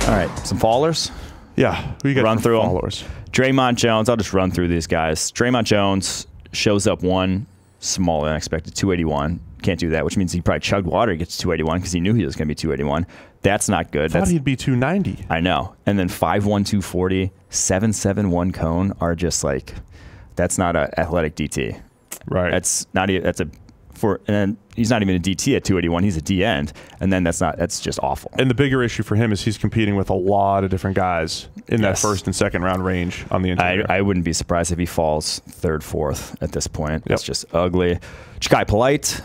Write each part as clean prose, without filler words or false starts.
All right, some fallers. Yeah, who you got? Run through followers. Draymond Jones. I'll just run through these guys. Draymond Jones shows up one smaller than expected, 281. Can't do that, which means he probably chugged water to get to 281 because he knew he was going to be 281. That's not good. I thought he'd be 290. I know. And then 5'1", 240, 7'7", cone are just like, that's not an athletic DT. Right. That's not. That's a for. And then he's not even a DT at 281. He's a D end. And then that's not. That's just awful. And the bigger issue for him is he's competing with a lot of different guys in that first and second round range on the interior. I wouldn't be surprised if he falls third, fourth at this point. That's just ugly. Ja'Kai Polite,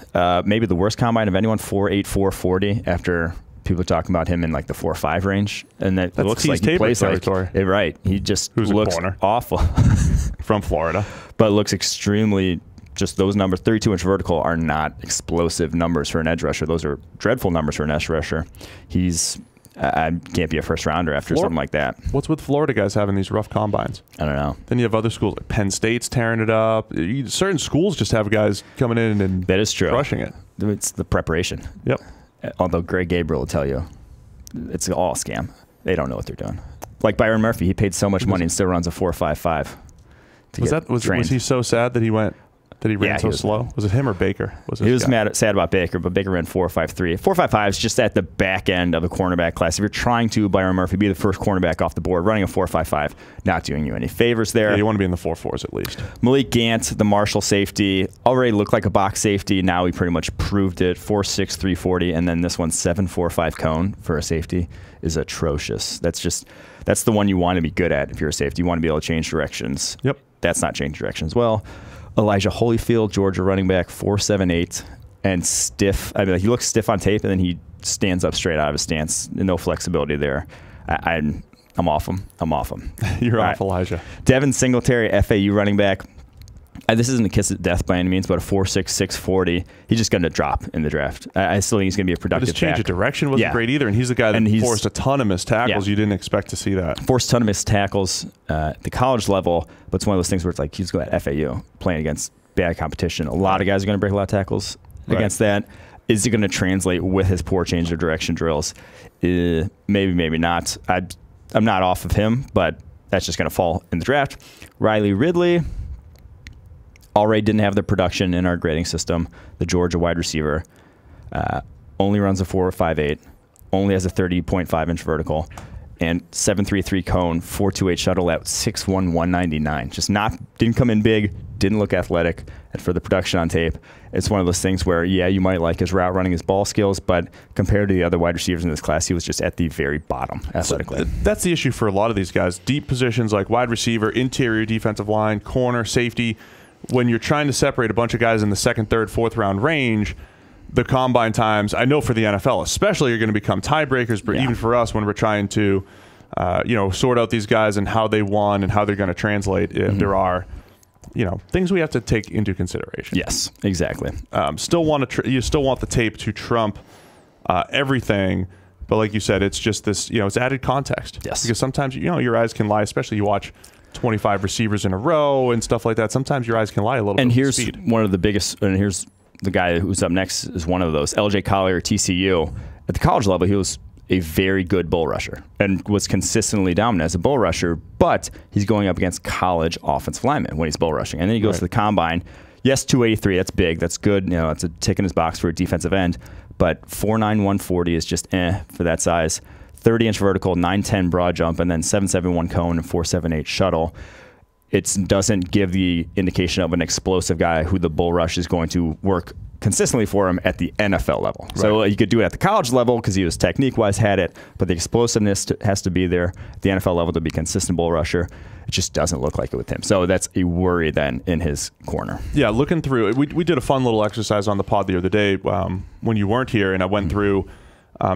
maybe the worst combine of anyone, 4'8", 440 after people are talking about him in like the 4.5 range. And that looks like he plays territory. Like, right. He just looks awful. From Florida. But looks extremely, just those numbers, 32-inch vertical are not explosive numbers for an edge rusher. Those are dreadful numbers for an edge rusher. I can't be a first rounder after something like that. What's with Florida guys having these rough combines? I don't know. Then you have other schools like Penn State's tearing it up. Certain schools just have guys coming in and that is true. Crushing it. It's the preparation. Yep. Although Greg Gabriel will tell you it's all a scam. They don't know what they're doing. Like Byron Murphy, he paid so much money and still runs a 4.55. Was he so sad that he ran so slow? Was it him or Baker? He was sad about Baker, but Baker ran 4.53. 4.55 is just at the back end of the cornerback class. If you're trying to, Byron Murphy, be the first cornerback off the board, running a 4.55, not doing you any favors there. Yeah, you want to be in the 4.4s at least. Malik Gant, the Marshall safety, already looked like a box safety. Now he pretty much proved it. 4.6, 340, and then this one 7.45 cone for a safety is atrocious. That's the one you want to be good at if you're a safety. You want to be able to change directions. Yep. That's not change directions well. Elijah Holyfield, Georgia running back, 4.78, and stiff. I mean, he looks stiff on tape, and then he stands up straight out of his stance. No flexibility there. I'm off him. You're off Elijah. Devin Singletary, FAU running back. This isn't a kiss of death by any means, but a 4.6, 640. He's just going to drop in the draft. I still think he's going to be a productive back. His change of direction wasn't great either, and he's the guy that forced a ton of missed tackles. You didn't expect to see that. Forced a ton of missed tackles at the college level, but it's one of those things where it's like he's going at FAU, playing against bad competition. A lot of guys are going to break a lot of tackles against that. Is it going to translate with his poor change of direction drills? Maybe, maybe not. I'm not off of him, but that's just going to fall in the draft. Riley Ridley already didn't have the production in our grading system. The Georgia wide receiver only runs a 4.58, only has a 30.5-inch vertical, and 7.33 cone, 4.28 shuttle at 6'1", 199. Just didn't come in big, didn't look athletic. And for the production on tape, it's one of those things where, you might like his route running, his ball skills, but compared to the other wide receivers in this class, he was just at the very bottom athletically. So that's the issue for a lot of these guys. Deep positions like wide receiver, interior defensive line, corner, safety. When you're trying to separate a bunch of guys in the second, third, fourth round range, the combine times, I know for the NFL especially, are going to become tiebreakers, but even for us when we're trying to sort out these guys and how they won and how they're going to translate, if there are things we have to take into consideration. Yes, exactly. You still want the tape to trump everything, but like you said, it's just this, it's added context. Yes. Because sometimes, your eyes can lie, especially you watch 25 receivers in a row and stuff like that. Sometimes your eyes can lie a little bit. And here's speed. one of the biggest, and here's the guy who's up next is one of those. LJ Collier, TCU. At the college level, he was a very good bull rusher and was consistently dominant as a bull rusher, but he's going up against college offensive linemen when he's bull rushing. And then he goes to the combine. Yes, 283, that's big. That's good. It's a tick in his box for a defensive end. But 4'9", 140 is just for that size. 30-inch vertical, 9'10 broad jump, and then 7.71 cone and 4.78 shuttle. It doesn't give the indication of an explosive guy who the bull rush is going to work consistently for him at the NFL level. Right. So you could do it at the college level because he was technique-wise had it, but the explosiveness has to be there at the NFL level to be consistent bull rusher. It just doesn't look like it with him. So that's a worry then in his corner. Yeah, looking through it, we did a fun little exercise on the pod the other day when you weren't here, and I went through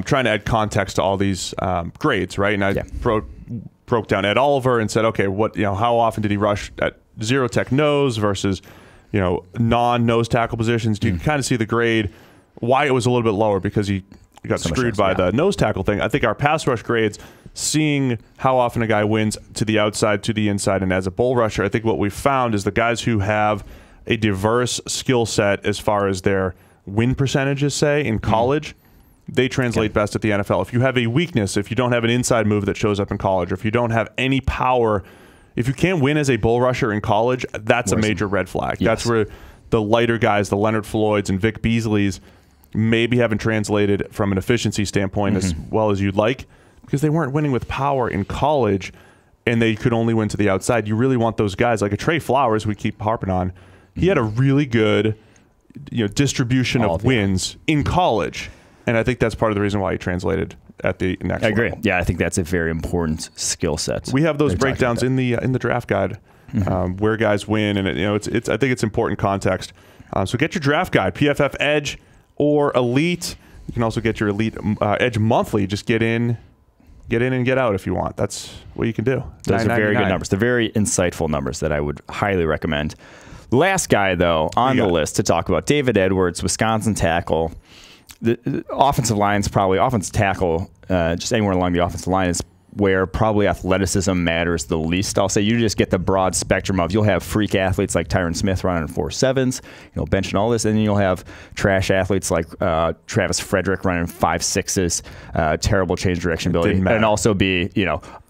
trying to add context to all these grades, right? And I broke down Ed Oliver and said, okay, how often did he rush at zero tech nose versus non-nose tackle positions? You can kind of see the grade, why it was a little bit lower, because he got screwed by the nose tackle thing. I think our pass rush grades, seeing how often a guy wins to the outside, to the inside, and as a bull rusher, I think what we've found is the guys who have a diverse skill set as far as their win percentages, say, in college, they translate best at the NFL. If you have a weakness, if you don't have an inside move that shows up in college, or if you don't have any power, if you can't win as a bull rusher in college, that's a major red flag. Yes. That's where the lighter guys, the Leonard Floyds and Vic Beasleys, maybe haven't translated from an efficiency standpoint as well as you'd like, because they weren't winning with power in college and they could only win to the outside. You really want those guys like a Trey Flowers, we keep harping on. He had a really good distribution of wins in college, and I think that's part of the reason why he translated at the next level. I agree. Yeah, I think that's a very important skill set. We have those breakdowns in the draft guide where guys win, and it's I think it's important context. So get your draft guide, PFF Edge or Elite. You can also get your Elite Edge monthly. Just get in and get out if you want. That's what you can do. Those are very good numbers. They're very insightful numbers that I would highly recommend. Last guy, though, on the list to talk about, David Edwards, Wisconsin tackle. The offensive line's probably offensive tackle, just anywhere along the offensive line is where probably athleticism matters the least. I'll say you just get the broad spectrum of, you'll have freak athletes like Tyron Smith running 4.7s, benching all this, and then you'll have trash athletes like Travis Frederick running 5.6s, terrible change direction ability, and also be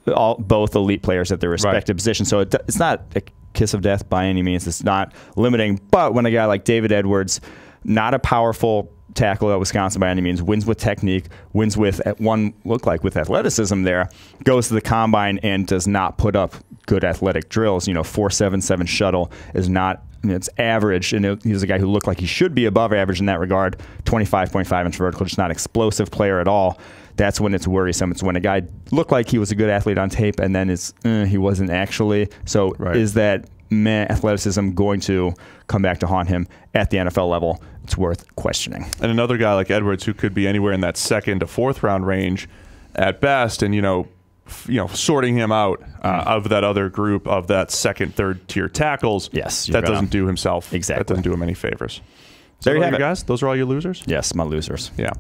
both elite players at their respective positions. So it's not a kiss of death by any means. It's not limiting. But when a guy like David Edwards, not a powerful tackle at Wisconsin by any means, wins with technique, wins with with athleticism there, goes to the combine and does not put up good athletic drills. 4.77 shuttle is not, it's average, and he's a guy who looked like he should be above average in that regard. 25.5 inch vertical, just not an explosive player at all. That's when it's worrisome. It's when a guy looked like he was a good athlete on tape and then he wasn't actually. So is that athleticism going to come back to haunt him at the NFL level? It's worth questioning. And another guy like Edwards, who could be anywhere in that 2nd to 4th round range at best, and sorting him out of that other group of that 2nd, 3rd tier tackles. Yes, that doesn't do himself. Exactly, that doesn't do him any favors. So there you have it, guys. Those are all your losers. Yes, my losers. Yeah.